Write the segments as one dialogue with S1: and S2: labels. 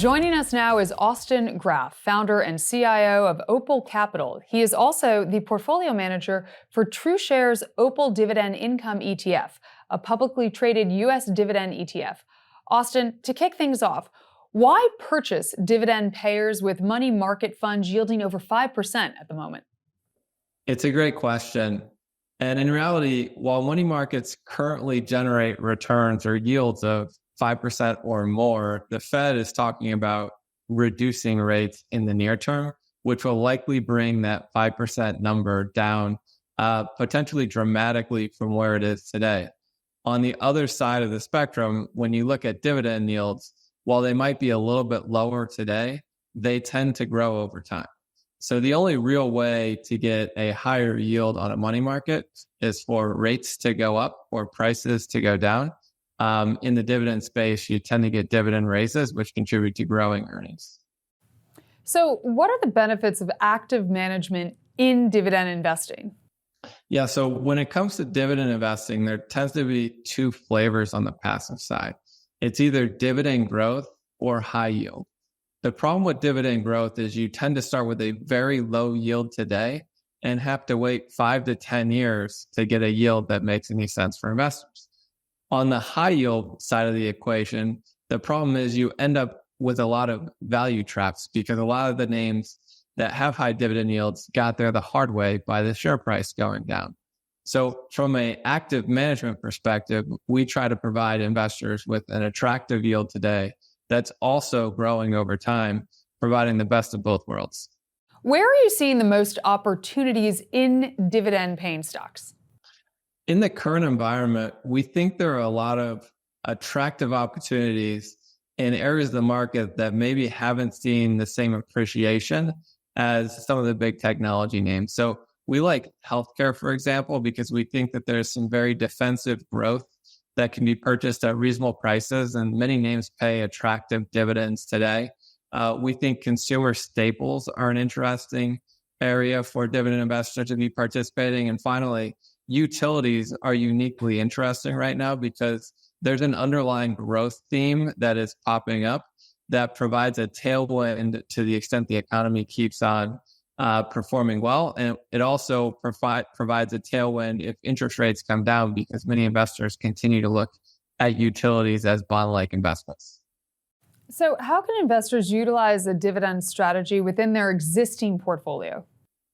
S1: Joining us now is Austin Graff, founder and CIO of Opal Capital. He is also the portfolio manager for TrueShares Opal Dividend Income ETF, a publicly traded U.S. dividend ETF. Austin, to kick things off, why purchase dividend payers with money market funds yielding over 5% at the moment?
S2: It's a great question. And in reality, while money markets currently generate returns or yields of 5% or more, the Fed is talking about reducing rates in the near term, which will likely bring that 5% number down potentially dramatically from where it is today. On the other side of the spectrum, when you look at dividend yields, while they might be a little bit lower today, they tend to grow over time. So the only real way to get a higher yield on a money market is for rates to go up or prices to go down. In the dividend space, you tend to get dividend raises, which contribute to growing earnings.
S1: So what are the benefits of active management in dividend investing?
S2: Yeah, so when it comes to dividend investing, there tends to be two flavors on the passive side. It's either dividend growth or high yield. The problem with dividend growth is you tend to start with a very low yield today and have to wait 5 to 10 years to get a yield that makes any sense for investors. On the high yield side of the equation, the problem is you end up with a lot of value traps because a lot of the names that have high dividend yields got there the hard way by the share price going down. So from an active management perspective, we try to provide investors with an attractive yield today that's also growing over time, providing the best of both worlds.
S1: Where are you seeing the most opportunities in dividend paying stocks?
S2: In the current environment, we think there are a lot of attractive opportunities in areas of the market that maybe haven't seen the same appreciation as some of the big technology names. So we like healthcare, for example, because we think that there's some very defensive growth that can be purchased at reasonable prices, and many names pay attractive dividends today. We think consumer staples are an interesting area for dividend investors to be participating. And finally, utilities are uniquely interesting right now because there's an underlying growth theme that is popping up that provides a tailwind to the extent the economy keeps on performing well. And it also provides a tailwind if interest rates come down because many investors continue to look at utilities as bond-like investments.
S1: So how can investors utilize a dividend strategy within their existing portfolio?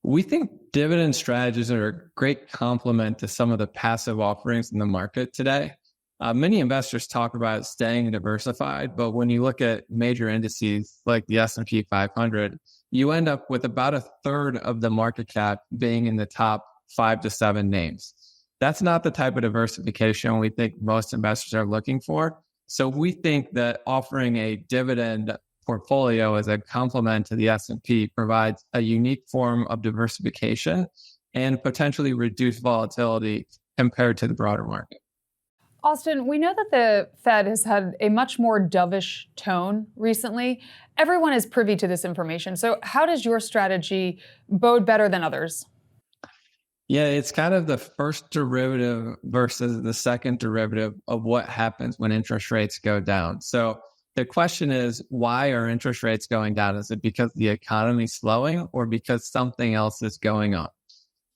S2: We think dividend strategies are a great complement to some of the passive offerings in the market today. Many investors talk about staying diversified, but when you look at major indices like the S&P 500, you end up with about a third of the market cap being in the top 5 to 7 names. That's not the type of diversification we think most investors are looking for. So we think that offering a dividend portfolio as a complement to the S&P provides a unique form of diversification and potentially reduced volatility compared to the broader market.
S1: Austin, we know that the Fed has had a much more dovish tone recently. Everyone is privy to this information. So how does your strategy bode better than others?
S2: Yeah, it's kind of the first derivative versus the second derivative of what happens when interest rates go down. So the question is, why are interest rates going down? Is it because the economy's slowing or because something else is going on?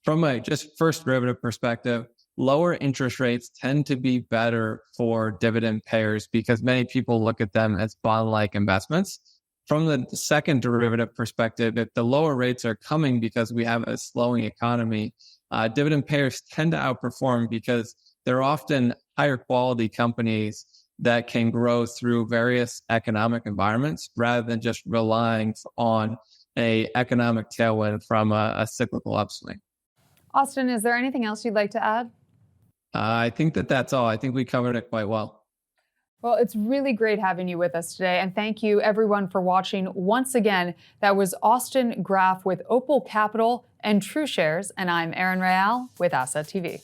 S2: From a just first derivative perspective, lower interest rates tend to be better for dividend payers because many people look at them as bond-like investments. From the second derivative perspective, if the lower rates are coming because we have a slowing economy, dividend payers tend to outperform because they're often higher quality companies that can grow through various economic environments rather than just relying on an economic tailwind from a cyclical upswing.
S1: Austin, is there anything else you'd like to add?
S2: I think that's all. I think we covered it quite well.
S1: Well, it's really great having you with us today. And thank you, everyone, for watching. Once again, that was Austin Graff with Opal Capital and TrueShares. And I'm Erin Real with Asset TV.